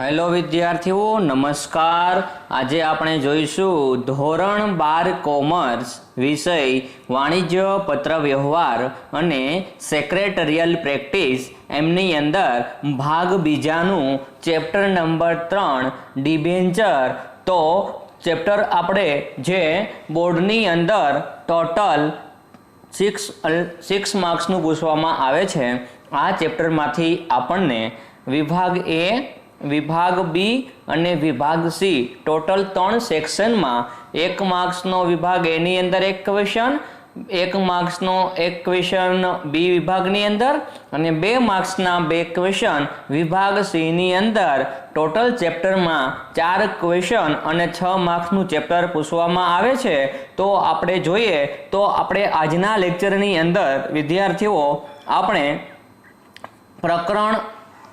Hello વિદ્યાર્થીઓ, નમસ્કાર. આજે આપણે જોઈશું ધોરણ 12 કોમર્સ વિષય વાણિજ્ય પત્ર વ્યવહાર અને સેક્રેટરિયલ પ્રેક્ટિસ એમની અંદર ભાગ બીજાનું ચેપ્ટર નંબર 3 ડિબેન્ચર. તો ચેપ્ટર આપણે જે બોર્ડની અંદર ટોટલ 6 માર્ક્સનું પૂછવામાં આવે છે, આ ચેપ્ટરમાંથી આપણને વિભાગ એ, વિભાગ બી અને વિભાગ સી ટોટલ 3 સેક્શનમાં 1 માર્ક્સનો વિભાગ એની અંદર એક ક્વેશ્ચન, 1 માર્ક્સનો એક ક્વેશ્ચન બી વિભાગની અંદર અને 2 માર્ક્સના 2 ક્વેશ્ચન વિભાગ સીની અંદર ટોટલ ચેપ્ટરમાં 4 ક્વેશ્ચન અને 6 માર્ક્સનું ચેપ્ટર પૂછવામાં આવે છે. તો આપણે જોઈએ તો આપણે આજના લેક્ચરની અંદર વિદ્યાર્થીઓ આપણે પ્રકરણ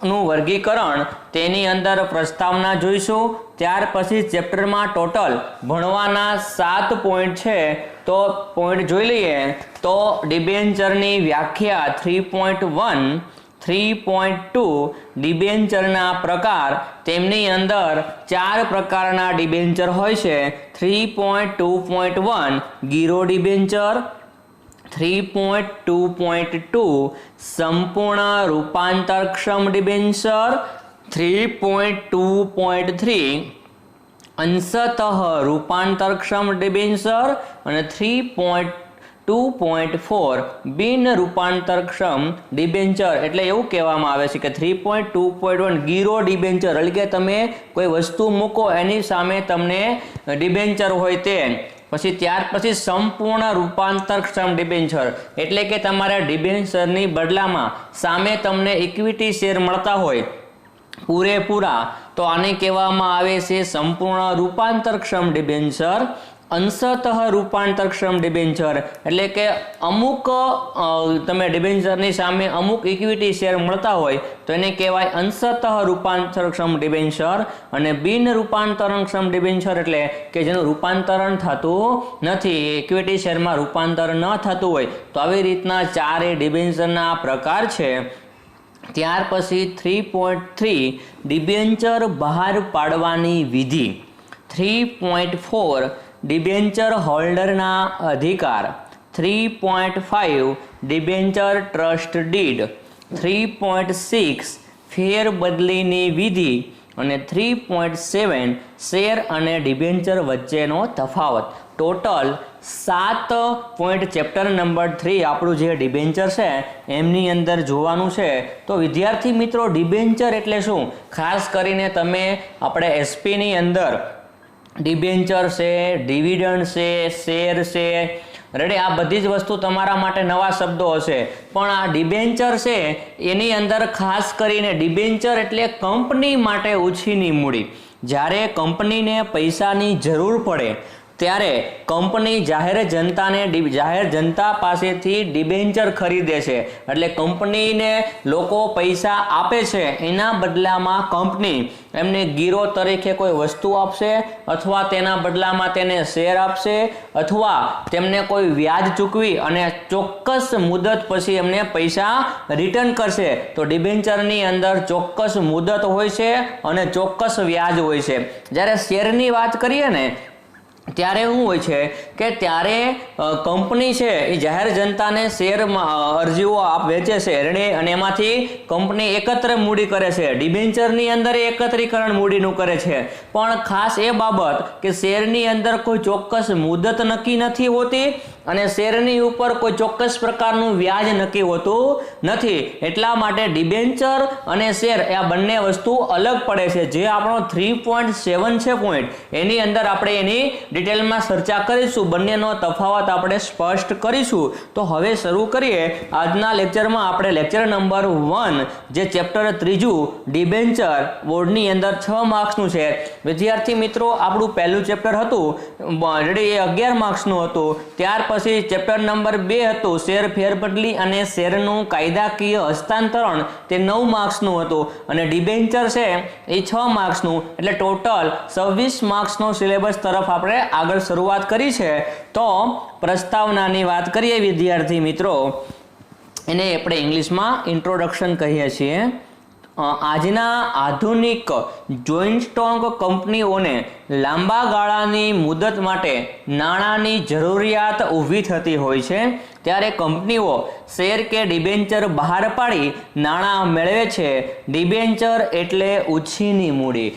નું વર્ગીકરણ, તેની અંદર પ્રસ્તાવના જોઈશું. ત્યાર પછી ચેપ્ટરમાં ટોટલ ભણવાના 7 પોઈન્ટ છે. તો પોઈન્ટ જોઈ લઈએ તો ડિબેન્ચરની વ્યાખ્યા 3.1, 3.2 ડિબેન્ચરના પ્રકાર, તેમની અંદર 4 પ્રકારના ડિબેન્ચર હોય છે. 3.2.1 ગીરો ડિબેન્ચર, 3.2.2 સંપૂર્ણ રૂપાંતરક્ષમ ડિબેન્ચર, 3.2.3 અંશતઃ રૂપાંતરક્ષમ ડિબેન્ચર અને 3.2.4 બિન રૂપાંતરક્ષમ ડિબેન્ચર. એટલે એવું કહેવામાં આવે છે કે 3.2.1 ગીરો ડિબેન્ચર એટલે કે તમે કોઈ વસ્તુ મૂકો એની સામે તમને ડિબેન્ચર હોય તે. પછી ત્યાર પછી સંપૂર્ણ રૂપાંતરક્ષમ ડિબેન્ચર એટલે કે તમારા ડિબેન્ચરની બદલામાં સામે તમને ઇક્વિટી શેર મળતા હોય પૂરેપૂરા, તો આને કહેવામાં આવે છે સંપૂર્ણ રૂપાંતરક્ષમ ડિબેન્ચર. અંશતઃ રૂપાંતરક્ષમ ડિબેન્ચર એટલે કે અમુક તમે ડિબેન્ચરની સામે અમુક ઇક્વિટી શેર મળતા હોય તો એને કહેવાય અંશતઃ રૂપાંતરક્ષમ ડિબેન્ચર. અને બિન રૂપાંતરક્ષમ ડિબેન્ચર એટલે કે જેનું રૂપાંતરણ થતું નથી, ઇક્વિટી શેરમાં રૂપાંતર ન થતું હોય. તો આવી રીતના 4 ડિબેન્ચરના પ્રકાર છે. ત્યાર પછી 3.3 ડિબેન્ચર બહાર પાડવાની વિધિ, 3.4 ડિબેન્ચર હોલ્ડરના અધિકાર, 3.5 ડિબેન્ચર ટ્રસ્ટ ડીડ, 3.6 ફેરબદલીની વિધિ અને 3.7 શેર અને ડિબેન્ચર વચ્ચેનો તફાવત. ટોટલ 7 પોઈન્ટ ચેપ્ટર નંબર 3 આપણું જે ડિબેન્ચર છે એમની અંદર જોવાનું છે. તો વિદ્યાર્થી મિત્રો, ડિબેન્ચર એટલે શું? ખાસ કરીને તમે આપણે એસપીની અંદર ડિબેન્ચર છે, ડિવિડન્ડ છે, શેર છે, રેડી, આ બધી જ વસ્તુ તમારા માટે નવા શબ્દો હશે. પણ આ ડિબેન્ચર છે એની અંદર ખાસ કરીને ડિબેન્ચર એટલે કંપની માટે ઉછીની મૂડી. જ્યારે કંપનીને પૈસાની જરૂર પડે ત્યારે કંપની જાહેર જનતા પાસેથી ડિબેન્ચર ખરીદે છે. એટલે કંપનીને લોકો પૈસા આપે છે, એના બદલામાં કંપની એમને ગીરો તરીકે કોઈ વસ્તુ આપશે અથવા તેના બદલામાં તેને શેર આપશે અથવા તેમને કોઈ વ્યાજ ચૂકવી અને ચોક્કસ મુદત પછી એમને પૈસા રિટર્ન કરશે. તો ડિબેન્ચરની અંદર ચોક્કસ મુદત હોય છે અને ચોક્કસ વ્યાજ હોય છે. જ્યારે શેરની વાત કરીએ ને ત્યારે શું હોય છે કે ત્યારે કંપની છે એ જાહેર જનતાને શેરમાં અરજીઓ વેચે છે અને એમાંથી કંપની એકત્ર મૂડી કરે છે. ડિબેન્ચરની અંદર એકત્રીકરણ મૂડીનું કરે છે. પણ ખાસ એ બાબત કે શેરની અંદર કોઈ ચોક્કસ મુદત નક્કી નથી હોતી અને શેરની ઉપર કોઈ ચોક્કસ પ્રકારનું વ્યાજ નક્કી હોતું નથી. એટલા માટે ડિબેન્ચર અને શેર એ આ બંને વસ્તુ અલગ પડે છે. જે આપણો 3.7 છે પોઈન્ટ, એની અંદર આપણે એની ડિટેલમાં ચર્ચા કરીશું, બંનેનો તફાવત આપણે સ્પષ્ટ કરીશું. તો હવે શરૂ કરીએ આજના લેક્ચરમાં. આપણે લેક્ચર નંબર 1 જે ચેપ્ટર 3 ડિબેન્ચર બોર્ડની અંદર 6 માર્ક્સનું છે. વિદ્યાર્થી મિત્રો, આપણું પહેલું ચેપ્ટર હતું એ 11 માર્ક્સનું હતું. ત્યાર પછી ચેપ્ટર નંબર 2 હતું શેર ફેરબદલી અને શેરનું કાયદાકીય હસ્તાંતરણ, તે 9 માર્ક્સનું હતું. અને ડિબેન્ચર છે એ 6 માર્ક્સનું. એટલે ટોટલ 26 માર્ક્સનો સિલેબસ તરફ આપણે આગળ શરૂઆત કરી છે. તો પ્રસ્તાવનાની વાત કરીએ વિદ્યાર્થી મિત્રો, એને આપણે ઇંગ્લિશમાં ઇન્ટ્રોડક્શન કહીએ છીએ. આજના આધુનિક જોઈન્ટ સ્ટોક કંપનીઓને લાંબા ગાળાની મુદત માટે નાણાંની જરૂરિયાત ઊભી થતી હોય છે, ત્યારે કંપનીઓ શેર કે ડિબેન્ચર બહાર પાડી નાણાં મેળવે છે. ડિબેન્ચર એટલે ઉછીની મૂડી.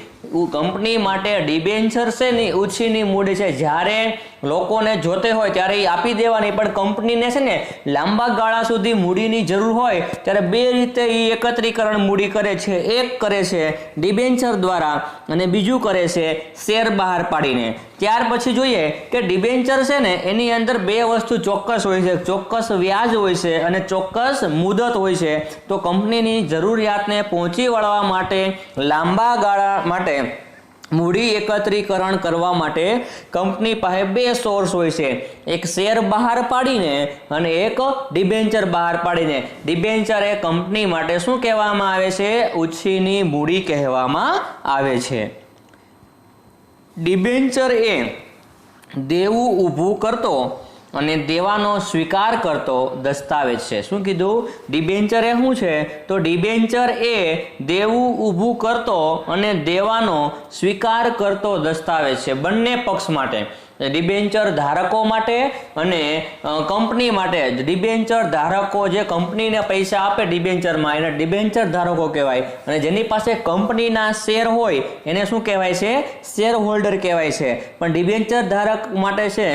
કંપની માટે ડિબેન્ચર છે ને ઉછીની મૂડી છે. જ્યારે લોકોને જોતે હોય ત્યારે એ આપી દેવાની, પણ કંપનીને છે ને લાંબા ગાળા સુધી મૂડીની જરૂર હોય ત્યારે બે રીતે એ એકત્રીકરણ મૂડી કરે છે. એક કરે છે ડિબેન્ચર દ્વારા અને બીજું કરે છે શેર બહાર પાડીને. ત્યાર પછી જોઈએ કે ડિબેન્ચર છે ને એની અંદર બે વસ્તુ ચોક્કસ હોય છે, ચોક્કસ વ્યાજ હોય છે અને ચોક્કસ મુદત હોય છે. તો કંપનીની જરૂરિયાતને પહોંચી વળવા માટે લાંબા ગાળા માટે મૂડી એકત્રીકરણ કરવા માટે કંપની પાસે બે સોર્સ હોય છે, એક શેર બહાર પાડીને અને એક ડિબેન્ચર બહાર પાડીને. ડિબેન્ચર એ કંપની માટે શું કહેવામાં આવે છે? ઉછીની મૂડી કહેવામાં આવે છે. ડિબેન્ચર એ દેવું ઊભું કરતો અને દેવાનો સ્વીકાર કરતો દસ્તાવેજ છે. શું કીધું? ડિબેન્ચર એ શું છે? તો ડિબેન્ચર એ દેવું ઊભું કરતો અને દેવાનો સ્વીકાર કરતો દસ્તાવેજ છે, બંને પક્ષ માટે. ડિબેન્ચર ધારકો માટે અને કંપની માટે. ડિબેન્ચર ધારકો જે કંપનીને પૈસા આપે ડિબેન્ચરમાં એને ડિબેન્ચર ધારકો કહેવાય, અને જેની પાસે કંપનીના શેર હોય એને શું કહેવાય છે? શેર હોલ્ડર કહેવાય છે. પણ ડિબેન્ચર ધારક માટે છે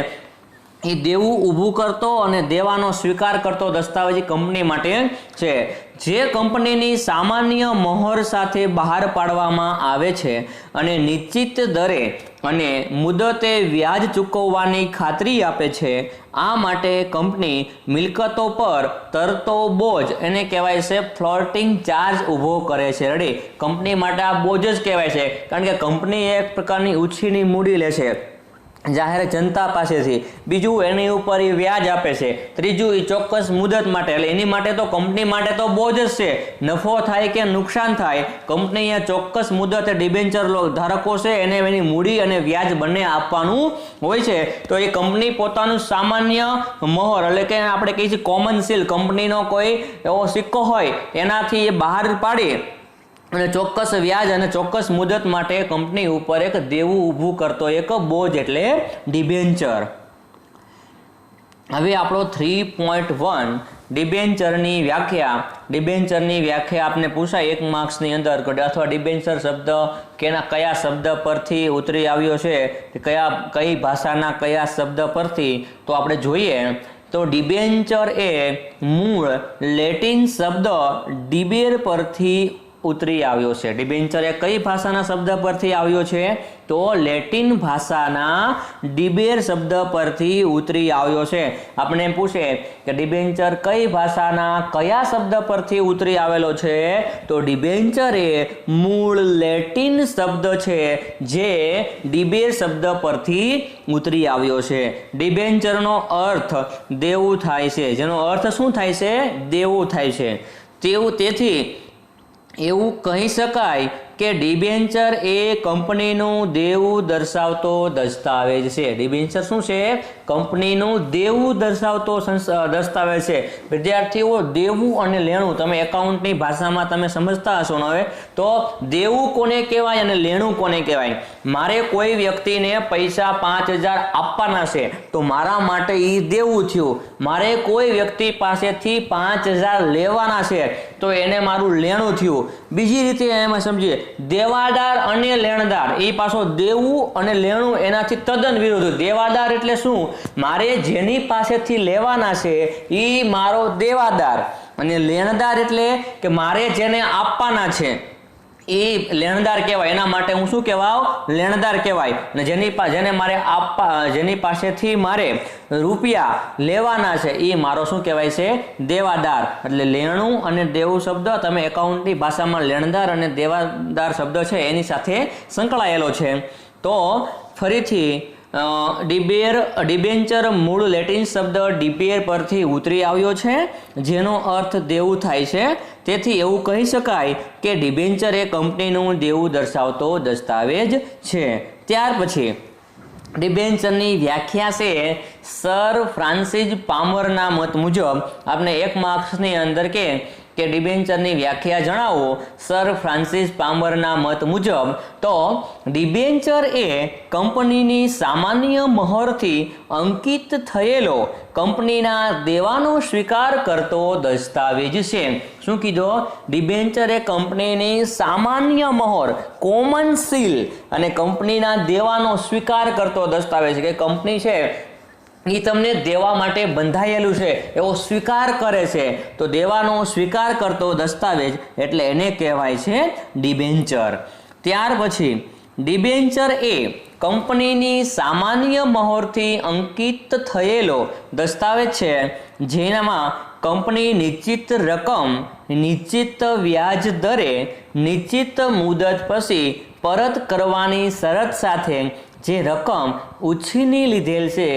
એ દેવું ઊભું કરતો અને દેવાનો સ્વીકાર કરતો દસ્તાવેજ કંપની માટે છે. જે કંપનીની સામાન્ય મહોર સાથે બહાર પાડવામાં આવે છે અને નિશ્ચિત દરે અને મુદતે વ્યાજ ચૂકવવાની ખાતરી આપે છે. આ માટે કંપની મિલકતો પર તરતો બોજ એને કહેવાય છે ફ્લોટિંગ ચાર્જ ઊભો કરે છે. રેડી? કંપની માટે આ બોજ જ કહેવાય છે, કારણ કે કંપની એક પ્રકારની ઉછીની મૂડી લે છે જાહેર જનતા પાસેથી. બીજું એની ઉપર એ વ્યાજ આપે છે. ત્રીજું એ ચોક્કસ મુદત માટે. એટલે એની માટે તો કંપની માટે તો બોજ જ છે. નફો થાય કે નુકસાન થાય, કંપનીએ ચોક્કસ મુદતે ડિબેન્ચર ધારકો છે એને એની મૂડી અને વ્યાજ બંને આપવાનું હોય છે. તો એ કંપની પોતાનું સામાન્ય મહોર એટલે કે આપણે કહીએ છીએ કોમન સીલ, કંપનીનો કોઈ એવો સિક્કો હોય એનાથી એ બહાર પાડી અને ચોક્કસ વ્યાજ અને ચોક્કસ મુદત માટે કંપની ઉપર એક દેવું ઊભું કરતો એક બોજ એટલે ડિબેન્ચર. હવે આપણો 3.1 ડિબેન્ચરની વ્યાખ્યા. ડિબેન્ચરની વ્યાખ્યા આપને પૂછાય એક માર્ક્સની અંદર, અથવા ડિબેન્ચર શબ્દ કયા શબ્દ પરથી ઉતરી આવ્યો છે, કઈ ભાષાના કયા શબ્દ પરથી, તો આપણે જોઈએ તો ડિબેન્ચર એ મૂળ લેટિન શબ્દ ડિબેર પરથી ઉતરી આવ્યો છે. ડિબેન્ચર એ કઈ ભાષાના શબ્દ પરથી આવ્યો છે? તો લેટિન ભાષાના ડિબેર શબ્દ પરથી ઉતરી આવ્યો છે. આપણે એમ પૂછે કે ડિબેન્ચર કઈ ભાષાના કયા શબ્દ પરથી ઉતરી આવેલો છે? તો ડિબેન્ચર એ મૂળ લેટિન શબ્દ છે જે ડિબેર શબ્દ પરથી ઉતરી આવ્યો છે. ડિબેન્ચરનો અર્થ દેવું થાય છે, જેનો અર્થ શું થાય છે? દેવું થાય છે. તેથી એવું કહી શકાય કે ડિબેન્ચર એ કંપનીનું દેવું દર્શાવતો દસ્તાવેજ છે. ડિબેન્ચર શું છે? કંપનીનું દેવું દર્શાવતો દસ્તાવેજ છે. વિદ્યાર્થીઓ, દેવું અને લેણું તમે એકાઉન્ટની ભાષામાં તમે સમજતા હશો ને. હવે તો દેવું કોને કહેવાય અને લેણું કોને કહેવાય? મારે કોઈ વ્યક્તિને પૈસા 5000 આપવાના છે તો મારા માટે એ દેવું થયું. મારે કોઈ વ્યક્તિ પાસેથી 5000 લેવાના છે તો એને મારું લેણું થયું. બીજી રીતે એમાં સમજીએ, દેવાદાર અને લેણદાર એ પાછો દેવું અને લેણું એનાથી તદ્દન વિરુદ્ધ. દેવાદાર એટલે શું? મારે જેની પાસેથી લેવાના છે એ મારો દેવાદાર, અને લેણદાર એટલે કે મારે જેને આપવાના છે એ લેણદાર કહેવાય. એના માટે હું શું કહેવાય? લેણદાર કહેવાય. અને જેને મારે જેની પાસેથી મારે રૂપિયા લેવાના છે એ મારો શું કહેવાય છે? દેવાદાર. એટલે લેણું અને દેવું શબ્દ તમે એકાઉન્ટની ભાષામાં લેણદાર અને દેવાદાર શબ્દ છે એની સાથે સંકળાયેલો છે. તો ફરીથી ડિબેન્ચર મૂળ લેટિન શબ્દ ડિબેર પરથી ઉતરી આવ્યો છે જેનો અર્થ દેવું થાય છે. તેથી એવું કહી શકાય કે ડિબેન્ચર એ કંપનીનું દેવું દર્શાવતો દસ્તાવેજ છે. ત્યાર પછી ડિબેન્ચરની વ્યાખ્યા છે સર ફ્રાન્સિસ પામરના મત મુજબ. આપણે એક માર્ક્સની અંદર કે કે ડિબેન્ચરની વ્યાખ્યા જણાવો સર ફ્રાન્સિસ પામરના મત મુજબ, તો ડિબેન્ચર એ કંપનીની સામાન્ય મહોરથી અંકિત થયેલો કંપનીના દેવાનો સ્વીકાર કરતો દસ્તાવેજ છે. શું કીધો? ડિબેન્ચર એ કંપનીની સામાન્ય મહોર, કોમન સીલ અને કંપનીના દેવાનો સ્વીકાર કરતો દસ્તાવેજ, કે કંપની છે એ તમને દેવા માટે બંધાયેલું છે એવો સ્વીકાર કરે છે, તો દેવાનો સ્વીકાર કરતો દસ્તાવેજ એટલે એને કહેવાય છે ડિબેન્ચર. ત્યાર પછી ડિબેન્ચર એ કંપનીની સામાન્ય મહોરથી અંકિત થયેલો દસ્તાવેજ છે જેનામાં કંપની નિશ્ચિત રકમ, નિશ્ચિત વ્યાજ દરે, નિશ્ચિત મુદત પછી પરત કરવાની શરત સાથે જે રકમ ઉછીની લીધેલ છે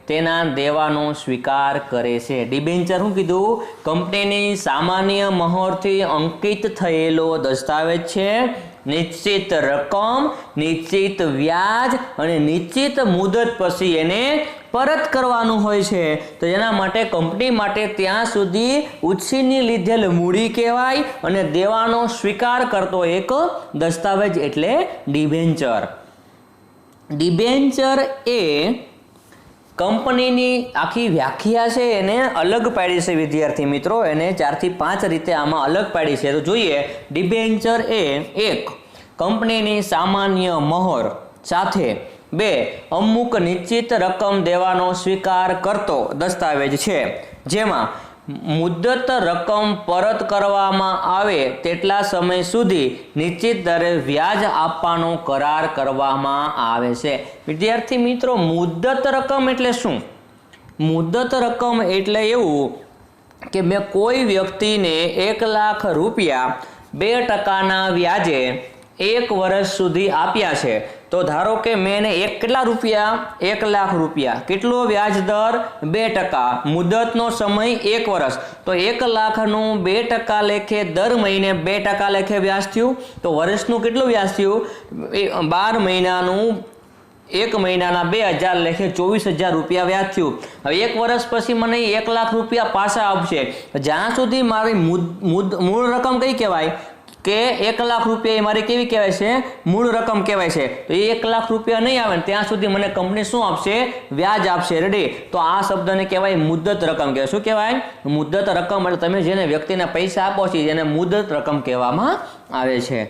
તેના દેવાનો સ્વીકાર કરે છે. ડિબેન્ચર શું કીધું? કંપનીની સામાન્ય મહોરથી અંકિત થયેલો દસ્તાવેજ છે. નિશ્ચિત રકમ, નિશ્ચિત વ્યાજ અને નિશ્ચિત મુદત પછી એને પરત કરવાનું હોય છે. તો એના માટે કંપની માટે ત્યાં સુધી ઉછીની લીધેલ મૂડી કહેવાય અને દેવાનો સ્વીકાર કરતો એક દસ્તાવેજ એટલે ડિબેન્ચર. ડિબેન્ચર એ કંપનીની આખી વ્યાખ્યા છે એને અલગ પાડી છે વિદ્યાર્થી મિત્રો, એને 4 થી 5 રીતે આમાં અલગ પાડી છે. તો જોઈએ, ડિબેન્ચર એ એક કંપનીની સામાન્ય મહોર સાથે 2 અમુક નિશ્ચિત રકમ દેવાનો સ્વીકાર કરતો દસ્તાવેજ છે જેમાં મુદ્દત રકમ પરત કરવામાં આવે તેટલા સમય સુધી નિશ્ચિત દરે વ્યાજ આપવાનો કરાર કરવામાં આવે છે. વિદ્યાર્થી મિત્રો, મુદ્દત રકમ એટલે શું? મુદ્દત રકમ એટલે એવું કે મેં કોઈ વ્યક્તિને 1 લાખ રૂપિયા 2% વ્યાજે 1 વર્ષ સુધી આપ્યા છે. તો ધારો કે મેં કેટલા રૂપિયા? 1 લાખ રૂપિયા. કેટલો વ્યાજ દર? 2%. મુદતનો સમય 1 વર્ષ. તો 1 લાખનું 2% લેખે દર મહિને 2% લેખે વ્યાજ થયું. તો વર્ષનું કેટલું વ્યાજ થયું? 12 મહિનાનું 1 મહિનાના 2000 લેખે 24,000 રૂપિયા વ્યાજ થયું. હવે 1 વર્ષ પછી મને 1 લાખ રૂપિયા પાછા આપશે. જ્યાં સુધી મારી મૂળ રકમ કઈ કહેવાય? કે 1 લાખ રૂપિયા એ મારી કેવી કહેવાય છે? મૂળ રકમ કહેવાય છે. તો એ 1 લાખ રૂપિયા નહીં આવે ને ત્યાં સુધી મને કંપની શું આપશે? વ્યાજ આપશે. રેડી? તો આ શબ્દને કહેવાય મુદ્દત રકમ કહેવાય. શું કહેવાય? મુદ્દત રકમ. એટલે તમે જેને વ્યક્તિને પૈસા આપો છો જેને મુદ્દત રકમ કહેવામાં આવે છે.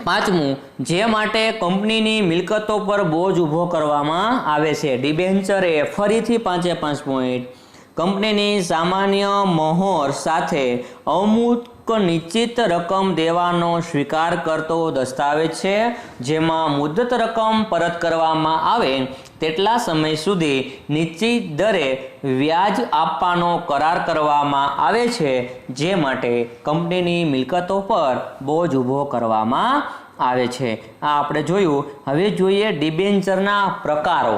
5મું, જે માટે કંપનીની મિલકતો પર બોજ ઊભો કરવામાં આવે છે. ડિબેન્ચર એ ફરીથી 5 પોઈન્ટ કંપનીની સામાન્ય મહોર સાથે અમુક નિશ્ચિત રકમ દેવાનો સ્વીકાર કરતો દસ્તાવેજ છે જેમાં મુદ્દત રકમ પરત કરવામાં આવે તેટલા સમય સુધી નિશ્ચિત દરે વ્યાજ આપવાનો કરાર કરવામાં આવે છે, જે માટે કંપનીની મિલકતો પર બોજ ઊભો કરવામાં આવે છે. આ આપણે જોયું. હવે જોઈએ ડિબેન્ચરના પ્રકારો.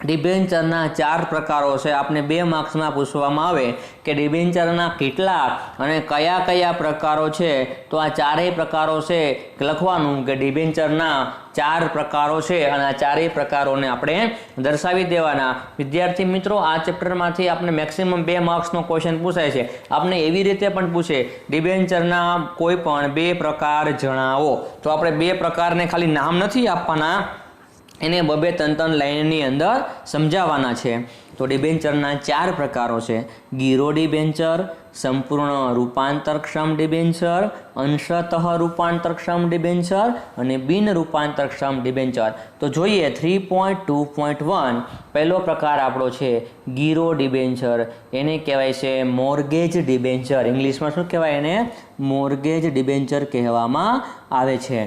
ડિબેન્ચરના 4 પ્રકારો છે. આપને 2 માર્ક્સમાં પૂછવામાં આવે કે ડિબેન્ચરના કેટલા અને કયા કયા પ્રકારો છે, તો આ 4 પ્રકારો છે લખવાનું કે ડિબેન્ચરના 4 પ્રકારો છે અને આ 4 પ્રકારોને આપણે દર્શાવી દેવાના. વિદ્યાર્થી મિત્રો, આ ચેપ્ટરમાંથી આપણે મેક્સિમમ 2 માર્ક્સનો ક્વેશ્ચન પૂછાય છે. આપણે એવી રીતે પણ પૂછે ડિબેન્ચરના કોઈ પણ 2 પ્રકાર જણાવો. તો આપણે 2 પ્રકારને ખાલી નામ નથી આપવાના, એને 2-3 લાઇનની અંદર સમજાવવાના છે. તો ડિબેન્ચરના 4 પ્રકારો છે: ગીરો ડિબેન્ચર, સંપૂર્ણ રૂપાંતરક્ષમ ડિબેન્ચર, અંશતઃ રૂપાંતરક્ષમ ડિબેન્ચર અને બિન રૂપાંતરક્ષમ ડિબેન્ચર. તો જોઈએ 3.2.1 પહેલો પ્રકાર આપણો છે ગીરો ડિબેન્ચર. એને કહેવાય છે મોર્ગેજ ડિબેન્ચર. ઇંગ્લિશમાં શું કહેવાય? એને મોર્ગેજ ડિબેન્ચર કહેવામાં આવે છે.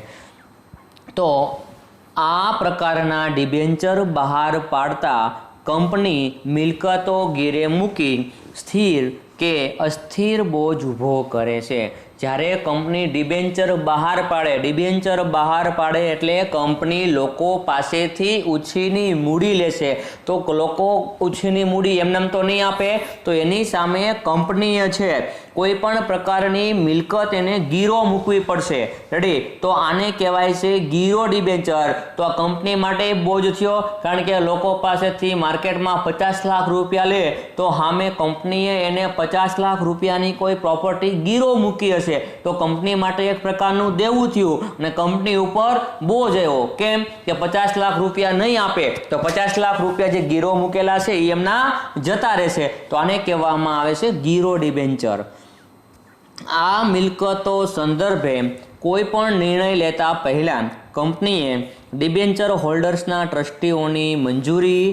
તો આ પ્રકારના ડિબેન્ચર બહાર પાડતા કંપની મિલકતો ગીરે મૂકી સ્થિર કે અસ્થિર બોજ ઊભો કરે છે. જ્યારે કંપની ડિબેન્ચર બહાર પાડે એટલે કંપની લોકો પાસેથી ઉછીની મૂડી લેશે. તો લોકો ઉછીની મૂડી એમનેમ તો નહીં આપે, તો એની સામે કંપનીએ છે કોઈ પણ પ્રકારની મિલકત એને ગીરો મૂકવી પડશે. રેડી? તો આને કહેવાય છે ગીરો ડિબેન્ચર. તો આ કંપની માટે બોજ થયો, કારણ કે લોકો પાસેથી માર્કેટમાં 50 લાખ રૂપિયા લે તો સામે કંપનીએ એને 50 લાખ રૂપિયાની કોઈ પ્રોપર્ટી ગીરો મૂકી હશે, તો કંપની માટે એક પ્રકારનું દેવું થયું અને કંપની ઉપર બોજ આવ્યો. કેમ કે 50 લાખ રૂપિયા નહીં આપે તો 50 લાખ રૂપિયા જે ગીરો મૂકેલા છે એ એમના જતા રહેશે. તો આને કહેવામાં આવે છે ગીરો ડિબેન્ચર. આ મિલકતો સંદર્ભે કોઈ પણ નિર્ણય લેતા પહેલા કંપનીએ ડિબેન્ચર હોલ્ડર્સના ટ્રસ્ટીઓની મંજૂરી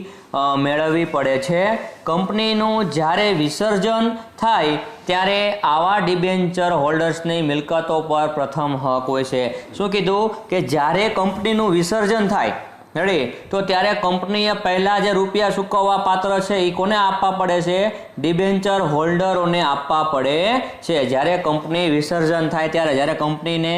મેળવવી પડે છે. કંપનીનું જ્યારે વિસર્જન થાય ત્યારે આવા ડિબેન્ચર હોલ્ડર્સની મિલકતો પર પ્રથમ હક હોય છે. શું કીધું? કે જ્યારે કંપનીનું વિસર્જન થાય, રેડી, તો ત્યારે કંપનીએ પહેલા જે રૂપિયા ચૂકવવા પાત્ર છે એ કોને આપવા પડે છે? ડિબેન્ચર હોલ્ડરોને આપવા પડે છે. જ્યારે કંપની વિસર્જન થાય ત્યારે, જ્યારે કંપનીને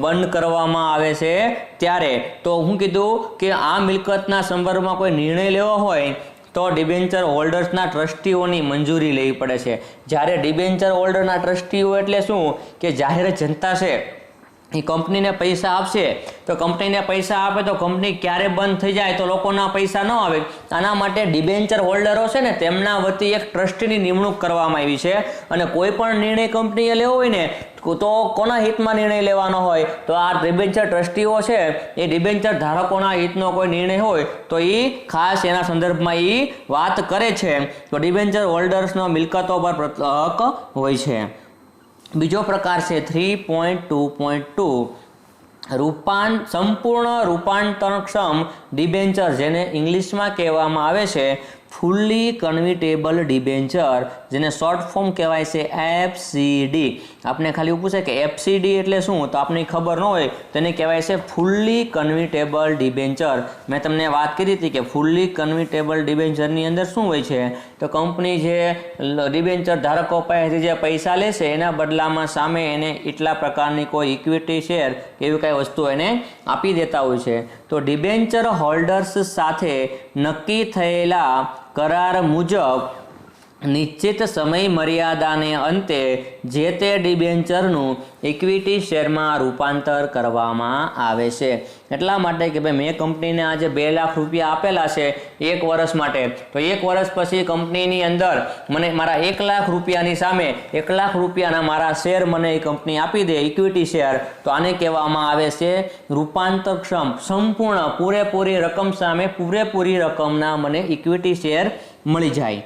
બંધ કરવામાં આવે છે ત્યારે, તો હું કીધું કે આ મિલકતના સંદર્ભમાં કોઈ નિર્ણય લેવો હોય તો ડિબેન્ચર હોલ્ડર્સના ટ્રસ્ટીઓની મંજૂરી લેવી પડે છે. જ્યારે ડિબેન્ચર હોલ્ડરના ટ્રસ્ટીઓ એટલે શું? કે જાહેર જનતા છે એ કંપનીને પૈસા આપશે, તો કંપનીને પૈસા આપે તો કંપની ક્યારે બંધ થઈ જાય તો લોકોના પૈસા ન આવે. આના માટે ડિબેન્ચર હોલ્ડરો છે ને તેમના વતી એક ટ્રસ્ટીની નિમણૂક કરવામાં આવી છે. અને કોઈ પણ નિર્ણય કંપનીએ લેવો હોય ને તો કોના હિતમાં નિર્ણય લેવાનો હોય? તો આ ડિબેન્ચર ટ્રસ્ટીઓ છે એ ડિબેન્ચર ધારકોના હિતનો કોઈ નિર્ણય હોય તો એ ખાસ એના સંદર્ભમાં એ વાત કરે છે. તો ડિબેન્ચર હોલ્ડર્સનો મિલકતો પર હક હોય છે. બીજો પ્રકાર છે 3.2.2 સંપૂર્ણ રૂપાંતરક્ષમ ડિબેન્ચર, જેને ઇંગ્લિશમાં કહેવામાં આવે છે ફુલ્લી કન્વર્ટેબલ ડિબેન્ચર, જેને શોર્ટ ફોર્મ કહેવાય છે FCD. આપણે ખાલી પૂછે કે FCD એટલે શું, તો આપને ખબર ન હોય તેને કહેવાય છે ફુલ્લી કન્વર્ટેબલ ડિબેન્ચર. મેં તમને વાત કરી હતી કે ફુલ્લી કન્વર્ટેબલ ડિબેન્ચરની અંદર શું હોય છે? તો કંપની જે ડિબેન્ચર ધારકો પાસેથી જે પૈસા લેશે એના બદલામાં સામે એને એટલા પ્રકારની કોઈ ઇક્વિટી શેર એવી કાંઈ વસ્તુ એને આપી દેતા હોય છે. તો ડિબેન્ચર હોલ્ડર્સ સાથે નક્કી થયેલા કરાર મુજબ નિશ્ચિત સમય મર્યાદાને અંતે જે તે ડિબેન્ચરનું ઇક્વિટી શેરમાં રૂપાંતર કરવામાં આવે છે. એટલા માટે કે ભાઈ મેં કંપનીને આજે 2 લાખ રૂપિયા આપેલા છે 1 વર્ષ માટે, તો 1 વર્ષ પછી કંપનીની અંદર મને મારા 1 લાખ રૂપિયાની સામે 1 લાખ રૂપિયાના મારા શેર મને એ કંપની આપી દે, ઇક્વિટી શેર, તો આને કહેવામાં આવે છે રૂપાંતરક્ષમ. સંપૂર્ણ પૂરેપૂરી રકમ સામે પૂરેપૂરી રકમના મને ઇક્વિટી શેર મળી જાય.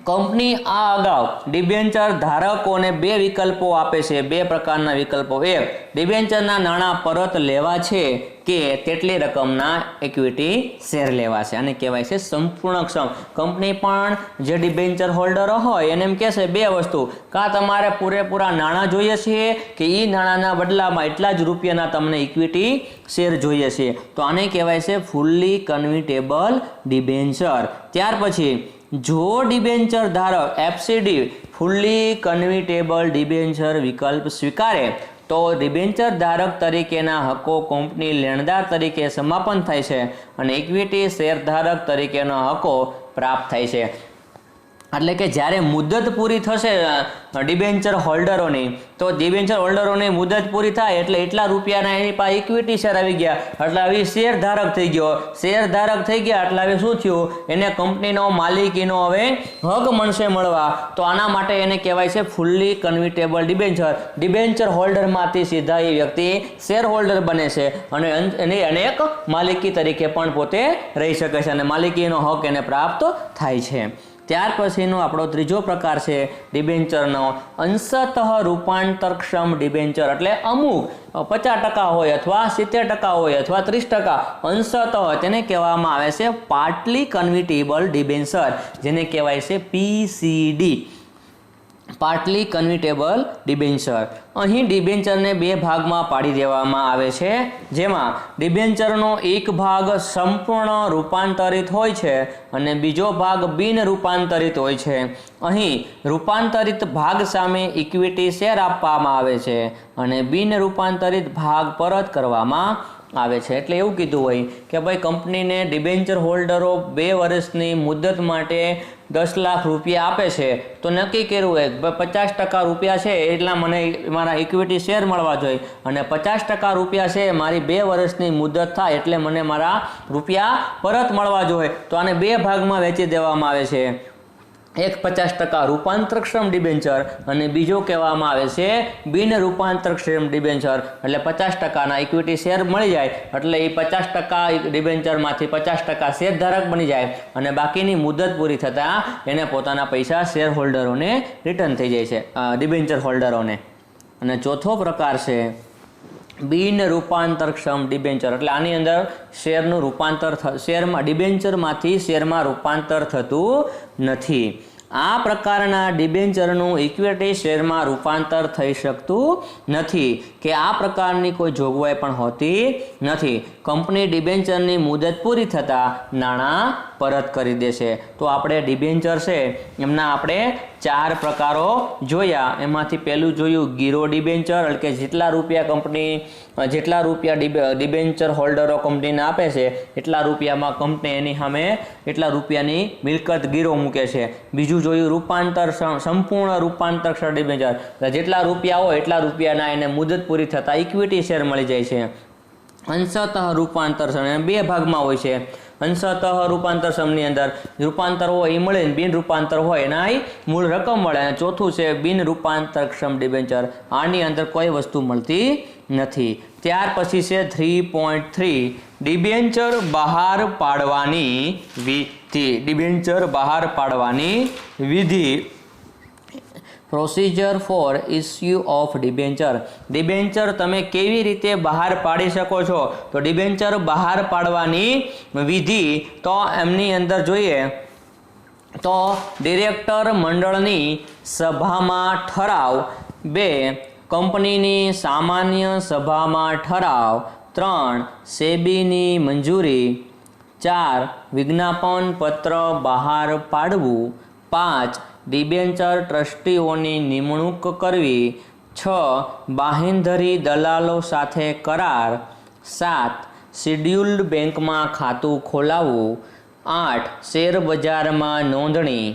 કંપની આ અગાઉ ડિબેન્ચર ધારકોને 2 વિકલ્પો આપે છે, 2 પ્રકારના વિકલ્પો. એક, ડિબેન્ચરના નાણાં પરત લેવા છે કે તેટલી રકમના ઇક્વિટી શેર લેવા છે. આને કહેવાય છે સંપૂર્ણક્ષમ. કંપની પણ જે ડિબેન્ચર હોલ્ડરો હોય એને એમ કહેશે 2 વસ્તુ, કાં તમારે પૂરેપૂરા નાણાં જોઈએ છે કે એ નાણાંના બદલામાં એટલા જ રૂપિયાના તમને ઇક્વિટી શેર જોઈએ છે. તો આને કહેવાય છે ફુલ્લી કન્વર્ટેબલ ડિબેન્ચર. ત્યાર પછી જો ડિબેન્ચર ધારક FCD ફુલ્લી કન્વર્ટેબલ ડિબેન્ચર વિકલ્પ સ્વીકારે તો ડિબેન્ચર ધારક તરીકેના હકો કંપની લેણદાર તરીકે સમાપન થાય છે અને ઇક્વિટી શેર ધારક તરીકેના હકો પ્રાપ્ત થાય છે. એટલે કે જ્યારે મુદત પૂરી થશે ડિબેન્ચર હોલ્ડરોની, તો ડિબેન્ચર હોલ્ડરોની મુદત પૂરી થાય એટલે એટલા રૂપિયાના એની પાસે ઇક્વિટી શેર આવી ગયા, એટલે આવી શેર ધારક થઈ ગયો. શેર ધારક થઈ ગયા એટલે હવે શું થયું? એને કંપનીનો માલિકીનો હવે હક મળશે મળવા. તો આના માટે એને કહેવાય છે ફુલ્લી કન્વર્ટેબલ ડિબેન્ચર. ડિબેન્ચર હોલ્ડરમાંથી સીધા એ વ્યક્તિ શેર હોલ્ડર બને છે અને એને એક માલિકી તરીકે પણ પોતે રહી શકે છે અને માલિકીનો હક એને પ્રાપ્ત થાય છે. ત્યાર પછીનો આપણો ત્રીજો પ્રકાર છે ડિબેન્ચરનો અંશતઃ રૂપાંતરક્ષમ ડિબેન્ચર. એટલે અમુક 50% હોય અથવા 70% હોય અથવા 30% અંશતઃ, તેને કહેવામાં આવે છે પાર્ટલી કન્વર્ટેબલ ડિબેન્ચર, જેને કહેવાય છે PCD. Partly convertible debenture. અહીં ડિબેન્ચરને બે ભાગમાં પાડી દેવામાં આવે છે, જેમાં ડિબેન્ચરનો એક ભાગ સંપૂર્ણ રૂપાંતરિત હોય છે અને બીજો ભાગ બિન રૂપાંતરિત હોય છે. અહીં રૂપાંતરિત ભાગ સામે ઇક્વિટી શેર આપવામાં આવે છે અને બિન રૂપાંતરિત ભાગ પરત કરવામાં આવે છે. એટલે એવું કીધું હોય કે ભાઈ કંપનીને ડિબેન્ચર હોલ્ડરો 2 વર્ષની મુદત માટે 10 લાખ રૂપિયા આપે છે, તો નક્કી કર્યું હોય કે 50% રૂપિયા છે એટલા મને મારા ઇક્વિટી શેર મળવા જોઈએ અને 50% રૂપિયા છે મારી 2 વર્ષની મુદત થાય એટલે મને મારા રૂપિયા પરત મળવા જોઈએ. તો આને બે ભાગમાં વેચી દેવામાં આવે છે. એક 50% રૂપાંતરક્ષમ ડિબેન્ચર અને બીજો કહેવામાં આવે છે બિન રૂપાંતરક્ષમ ડિબેન્ચર. એટલે 50%ના ઇક્વિટી શેર મળી જાય એટલે એ 50% ડિબેન્ચરમાંથી 50% શેર ધારક બની જાય અને બાકીની મુદત પૂરી થતાં એને પોતાના પૈસા શેર હોલ્ડરોને રિટર્ન થઈ જાય છે, ડિબેન્ચર હોલ્ડરોને. અને ચોથો પ્રકાર છે બિન રૂપાંતરક્ષમ ડિબેન્ચર. એટલે આની અંદર શેરનું રૂપાંતર શેરમાં ડિબેન્ચરમાંથી શેરમાં રૂપાંતર થતું નથી. આ પ્રકારના ડિબેન્ચરનું ઇક્વિટી શેરમાં રૂપાંતર થઈ શકતું નથી કે આ પ્રકારની કોઈ જોગવાઈ પણ હોતી નથી. કંપની ડિબેન્ચરની મુદત પૂરી થતાં નાણાં પરત કરી દેશે. તો આપણે ડિબેન્ચર છે એમના આપણે 4 પ્રકારો જોયા. એમાંથી પહેલું જોયું ગીરો ડિબેન્ચર, એટલે કે જેટલા રૂપિયા ડિબેન્ચર હોલ્ડરો કંપનીને આપે છે એટલા રૂપિયામાં કંપની એની સામે એટલા રૂપિયાની મિલકત ગીરો મૂકે છે. બીજું જોયું સંપૂર્ણ રૂપાંતર ડિબેન્ચર, જેટલા રૂપિયા હોય એટલા રૂપિયાના એને મુદત પૂરી થતાં ઇક્વિટી શેર મળી જાય છે. અંશતઃ રૂપાંતર બે ભાગમાં હોય છે. અંશતઃ રૂપાંતર સમની અંદર રૂપાંતર હોય એ મળે, બિન રૂપાંતર હોય એના મૂળ રકમ મળે. અને ચોથું છે બિન રૂપાંતરક્ષમ ડિબેન્ચર, આની અંદર કોઈ વસ્તુ મળતી નથી. ત્યાર પછી છે 3.3 ડિબેન્ચર બહાર પાડવાની વિધિ. ડિબેન્ચર બહાર પાડવાની વિધિ. Procedure for issue of debenture. Debenture તમે કેવી રીતે બહાર પાડી શકો છો? તો ડિબેન્ચર બહાર પાડવાની વિધિ તો એમની અંદર જોઈએ તો ડિરેક્ટર મંડળની સભામાં ઠરાવ, 2 કંપનીની સામાન્ય સભામાં ઠરાવ, 3 સેબીની મંજૂરી, 4 વિજ્ઞાપન પત્ર બહાર પાડવું, 5 ડિબેન્ચર ટ્રસ્ટીઓની નિમણૂક કરવી, 6 બાંહેધરી દલાલો સાથે કરાર, 7 શિડ્યુલ્ડ બેંકમાં ખાતું ખોલાવવું, 8 શેર બજારમાં નોંધણી,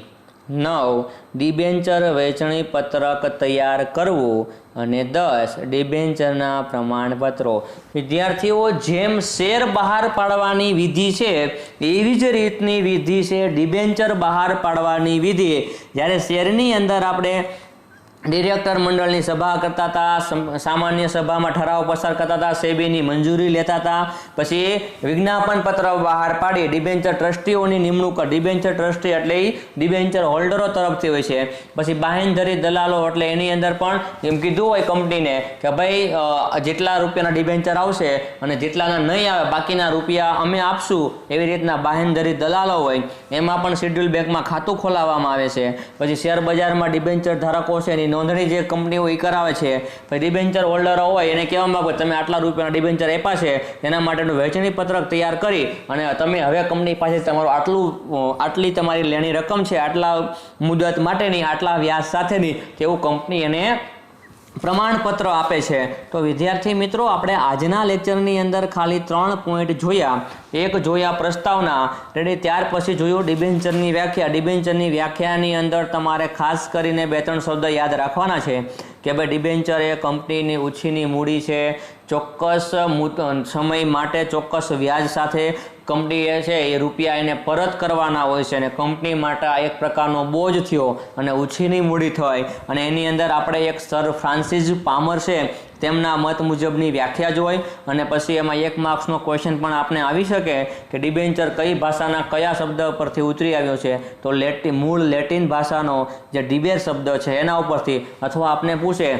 9 ડિબેન્ચર વહેંચણી પત્રક તૈયાર કરવું અને 10 ડિબેન્ચરના પ્રમાણપત્રો. વિદ્યાર્થીઓ, જેમ શેર બહાર પાડવાની વિધિ છે એવી જ રીતની વિધિ છે ડિબેન્ચર બહાર પાડવાની વિધિ. જ્યારે શેરની અંદર આપણે ડિરેક્ટર મંડળની સભા કરતા હતા, સામાન્ય સભામાં ઠરાવ પસાર કરતા હતા, સેબીની મંજૂરી લેતા હતા, પછી વિજ્ઞાપન પત્ર બહાર પાડી ડિબેન્ચર ટ્રસ્ટીઓની નિમણૂક. ડિબેન્ચર ટ્રસ્ટી એટલે ડિબેન્ચર હોલ્ડરો તરફથી હોય છે. પછી બાંહેધરી દલાલો એટલે એની અંદર પણ એમ કીધું હોય કંપનીને કે ભાઈ જેટલા રૂપિયાના ડિબેન્ચર આવશે અને જેટલાના નહીં આવે બાકીના રૂપિયા અમે આપશું, એવી રીતના બાંહેધરી દલાલો હોય. એમાં પણ શેડ્યુલ બેંકમાં ખાતું ખોલાવવામાં આવે છે. પછી શેર બજારમાં ડિબેન્ચર ધારકો છે એની નોંધણી જે કંપનીઓ એ કરાવે છે. પછી ડિબેન્ચર હોલ્ડરો હોય એને કહેવામાં આવે તમે આટલા રૂપિયાના ડિબેન્ચર આપ્યા છે એના માટેનું વહેંચણી પત્રક તૈયાર કરી અને તમે હવે કંપની પાસે તમારું આટલી તમારી લેણી રકમ છે, આટલા મુદત માટેની, આટલા વ્યાજ સાથેની, તેવું કંપની એને પ્રમાણપત્ર આપે છે. તો વિદ્યાર્થી મિત્રો, આપણે આજના લેક્ચરની અંદર ખાલી 3 પોઈન્ટ જોયા. એક જોયા પ્રસ્તાવના, રેડી. ત્યાર પછી જોયું ડિબેન્ચરની વ્યાખ્યા. ડિબેન્ચરની વ્યાખ્યાની અંદર તમારે ખાસ કરીને 2-3 શબ્દ યાદ રાખવાના છે કે ભાઈ ડિબેન્ચર એ કંપનીની ઉછીની મૂડી છે. ચોક્કસ સમય માટે ચોક્કસ વ્યાજ સાથે કંપની છે એ રૂપિયા એને પરત કરવાના હોય છે અને કંપની માટે આ એક પ્રકારનો બોજ થયો અને ઉછીની મૂડી થઈ. અને એની અંદર આપણે એક સર ફ્રાન્સિસ પામર છે તેમના મત મુજબની વ્યાખ્યા જોઈ. અને પછી એમાં 1 માર્ક્સનો ક્વેશ્ચન પણ આપણે આવી શકે કે ડિબેન્ચર કઈ ભાષાના કયા શબ્દ પરથી ઉતરી આવ્યો છે? તો મૂળ લેટિન ભાષાનો જે ડિબેર શબ્દ છે એના ઉપરથી. અથવા આપણે પૂછે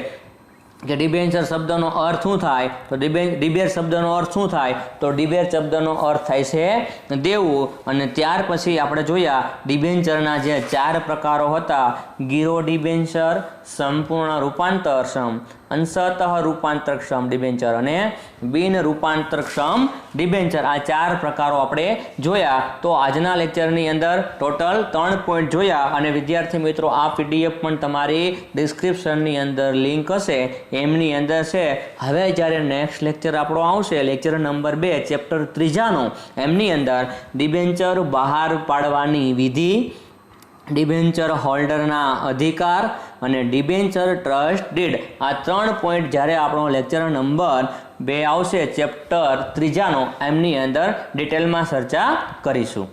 કે ડિબેન્ચર શબ્દનો અર્થ શું થાય તો ડિબેર શબ્દનો અર્થ શું થાય તો ડિબેર શબ્દનો અર્થ થાય છે દેવું. અને ત્યાર પછી આપણે જોયા ડિબેન્ચરના જે 4 પ્રકારો હતા, ગીરો ડિબેન્ચર, સંપૂર્ણ રૂપાંતરક્ષમ, અંશતઃ રૂપાંતરક્ષમ ડિબેન્ચર અને બિન રૂપાંતરક્ષમ ડિબેન્ચર. આ 4 પ્રકારો આપણે જોયા. તો આજના લેક્ચરની અંદર ટોટલ 3 પોઈન્ટ જોયા. અને વિદ્યાર્થી મિત્રો, આ પીડીએફ પણ તમારી ડિસ્ક્રિપ્શનની અંદર લિંક હશે, એમની અંદર છે. હવે જ્યારે નેક્સ્ટ લેક્ચર આપણો આવશે, લેક્ચર નંબર 2 ચેપ્ટર 3નો, એમની અંદર ડિબેન્ચર બહાર પાડવાની વિધિ, ડિબેન્ચર હોલ્ડરના અધિકાર અને ડિબેન્ચર ટ્રસ્ટ ડીડ, આ 3 પોઈન્ટ જ્યારે આપણો લેક્ચર નંબર 2 આવશે ચેપ્ટર 3નો, એમની અંદર ડિટેલમાં ચર્ચા કરીશું.